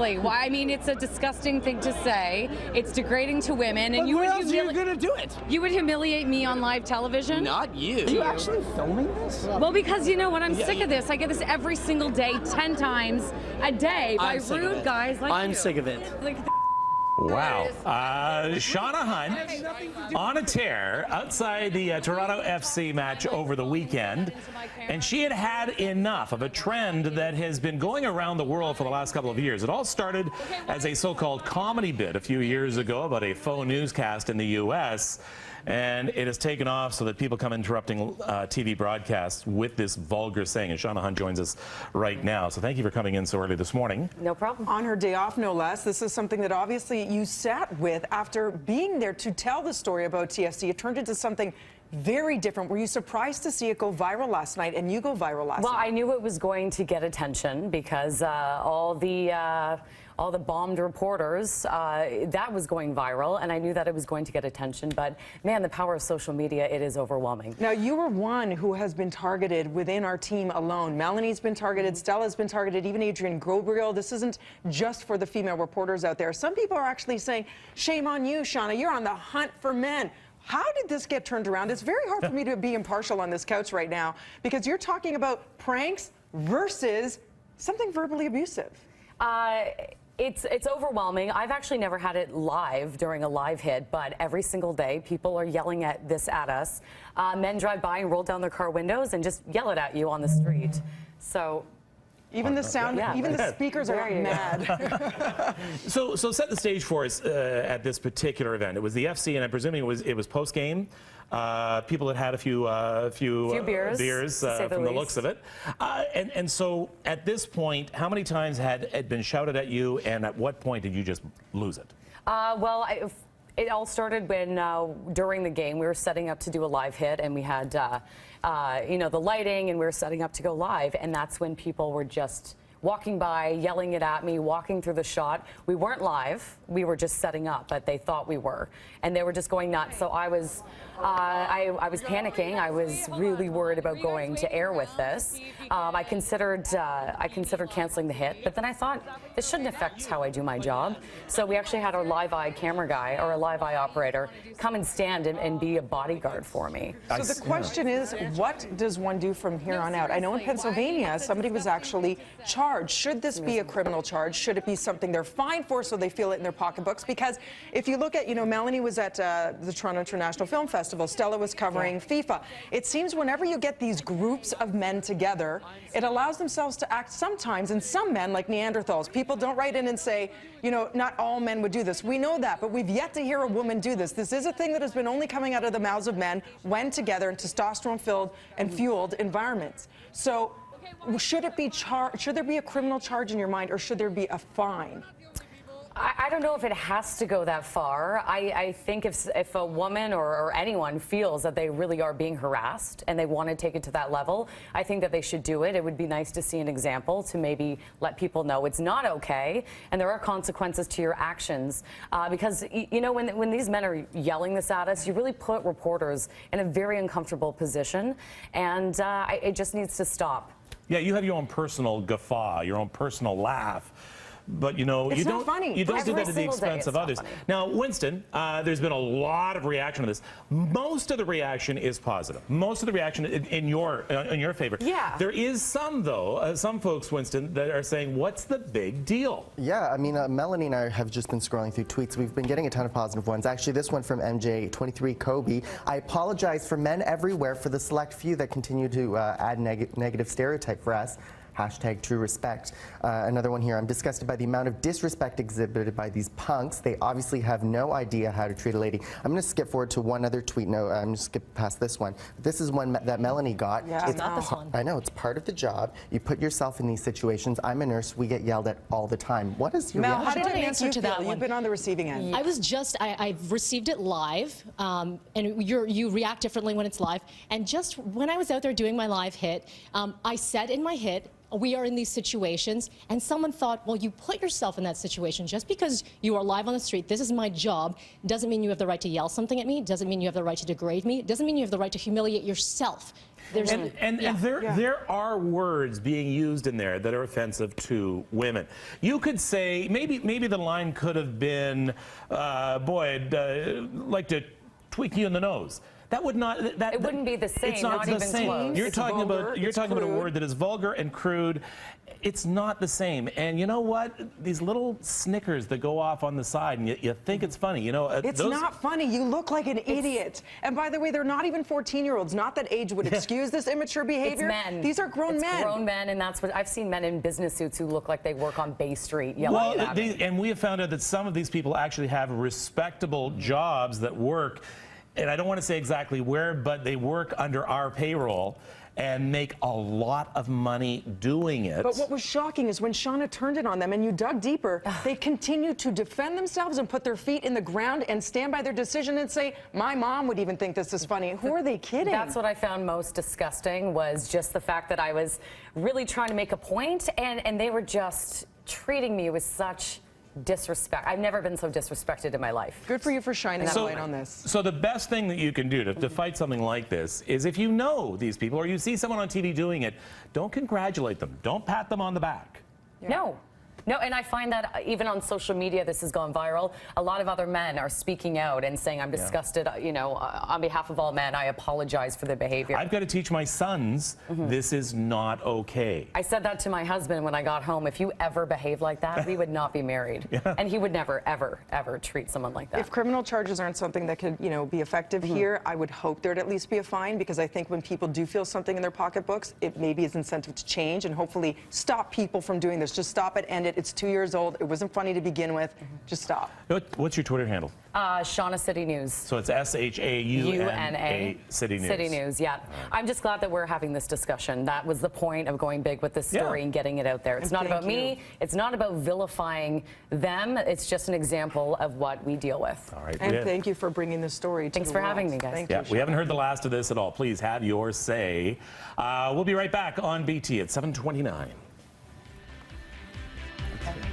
Well, I mean, it's a disgusting thing to say. It's degrading to women, and But where else are you gonna do it? You would humiliate me on live television? Not you. Are you actually filming this? Well, because you know what? I'm sick of this. I get this every single day, 10 times a day by rude guys like you. I'm sick of it. Wow. Shauna Hunt on a tear outside the Toronto FC match over the weekend. And she had had enough of a trend that has been going around the world for the last couple of years. It all started as a so-called comedy bit a few years ago about a faux newscast in the U.S., and it has taken off so that people come interrupting TV broadcasts with this vulgar saying. And Shauna Hunt joins us right now. So thank you for coming in so early this morning. No problem. On her day off, no less. This is something that obviously you sat with after being there to tell the story about TFC. It turned into something very different. Were you surprised to see it go viral last night, and you go viral last night? Well, I knew it was going to get attention because all the bombed reporters, that was going viral, and I knew that it was going to get attention. But man, the power of social media, it is overwhelming. Now, you were one who has been targeted within our team alone. Melanie's been targeted, Stella's been targeted, even Adrian Gabriel. This isn't just for the female reporters out there. Some people are actually saying, shame on you, Shauna, you're on the hunt for men. How did this get turned around? It's very hard for me to be impartial on this couch right now because you're talking about pranks versus something verbally abusive. It's overwhelming. I've actually never had it live during a live hit, but every single day people are yelling at us. Men drive by and roll down their car windows and just yell it at you on the street. So even the sound, even the speakers are mad. So set the stage for us at this particular event. It was the FC, and I'm presuming it was post game. People had had a few beers from the looks of it. And so at this point, how many times had it been shouted at you, and at what point did you just lose it? Well, it all started when during the game we were setting up to do a live hit, and we had you know, the lighting, and we were setting up to go live, and that's when people were just walking by, yelling it at me, walking through the shot. We weren't live, we were just setting up, but they thought we were, and they were just going nuts. So I was panicking. I was really worried about going to air with this. I considered canceling the hit, but then I thought this shouldn't affect how I do my job. So we actually had our live eye camera guy, or a live eye operator, come and stand and be a bodyguard for me. So the question is, what does one do from here on out? I know in Pennsylvania, somebody was actually charged. Should this be a criminal charge? Should it be something they're fined for so they feel it in their pocketbooks? Because if you look at, you know, Melanie was at the Toronto International Film Festival. Stella was covering FIFA. It seems whenever you get these groups of men together, it allows themselves to act sometimes, and some men, like Neanderthals. People don't write in and say, you know, not all men would do this. We know that, but we've yet to hear a woman do this. This is a thing that has been only coming out of the mouths of men when together in testosterone-filled and fueled environments. So should it be should there be a criminal charge in your mind, or should there be a fine? I don't know if it has to go that far. I think if a woman or anyone feels that they really are being harassed and they want to take it to that level, I think that they should do it. It would be nice to see an example to maybe let people know it's not okay and there are consequences to your actions. Because, you know, when these men are yelling this at us, you really put reporters in a very uncomfortable position, and it just needs to stop. Yeah, you have your own personal guffaw, your own personal laugh. But, you know, you don't do that at the expense of others. Now, Winston, there's been a lot of reaction to this. Most of the reaction is positive. Most of the reaction in your favor. Yeah. There is some, though, some folks, Winston, that are saying, what's the big deal? Yeah, I mean, Melanie and I have just been scrolling through tweets. We've been getting a ton of positive ones. Actually, this one from MJ23 Kobe. I apologize for men everywhere for the select few that continue to add negative stereotype for us. Hashtag true respect. Another one here. I'm disgusted by the amount of disrespect exhibited by these punks. They obviously have no idea how to treat a lady. I'm going to skip forward to one other tweet. No, I'm going to skip past this one. This is one that Melanie got. Yeah, it's not this one. I know, it's part of the job. You put yourself in these situations. I'm a nurse. We get yelled at all the time. What is your Mel, how did it make answer you to feel? that one? You've been on the receiving end. I was just, I received it live, and you react differently when it's live. And just when I was out there doing my live hit, I said in my hit, we are in these situations, and someone thought, well, you put yourself in that situation. Just because you are live on the street, this is my job, doesn't mean you have the right to yell something at me, doesn't mean you have the right to degrade me, doesn't mean you have the right to humiliate yourself. There are words being used in there that are offensive to women. You could say, maybe the line could have been, boy, I'd like to tweak you in the nose. That would not. It wouldn't be the same. It's not the even same. close. You're It's talking vulgar, about a word that is vulgar and crude. It's not the same. And you know what? These little snickers that go off on the side, and you think it's funny. You know, it's not funny. You look like an idiot. And by the way, they're not even 14-year-olds. Not that age would excuse this immature behavior. It's men. These are grown men. Grown men, and that's what I've seen men in business suits who look like they work on Bay Street yelling at me. And we have found out that some of these people actually have respectable jobs that work. And I don't want to say exactly where, but they work under our payroll and make a lot of money doing it. But what was shocking is when Shauna turned it on them and you dug deeper, they continued to defend themselves and put their feet in the ground and stand by their decision and say, my mom would even think this is funny. Who are they kidding? That's what I found most disgusting, was just the fact that I was really trying to make a point, and they were just treating me with such disrespect. I've never been so disrespected in my life. Good for you for shining that light on this. So the best thing that you can do to fight something like this is, if you know these people or you see someone on TV doing it, don't congratulate them. Don't pat them on the back. Yeah. No, and I find that even on social media, this has gone viral. A lot of other men are speaking out and saying, I'm disgusted, you know, on behalf of all men, I apologize for their behavior. I've got to teach my sons, this is not okay. I said that to my husband when I got home. If you ever behave like that, we would not be married. And he would never, ever, ever treat someone like that. If criminal charges aren't something that could, you know, be effective here, I would hope there'd at least be a fine, because I think when people do feel something in their pocketbooks, it maybe is incentive to change and hopefully stop people from doing this. Just stop it, end it. It's 2 years old. It wasn't funny to begin with. Just stop. What's your Twitter handle? Shauna City News. So it's SHAUNA City News. City News, yeah. I'm just glad that we're having this discussion. That was the point of going big with this story and getting it out there. It's not about me. It's not about vilifying them. It's just an example of what we deal with. All right. And thank you for bringing this story to Thanks the for world. having me, guys. Thank Yeah, you, we haven't heard the last of this at all. Please have your say. We'll be right back on BT at 7:29.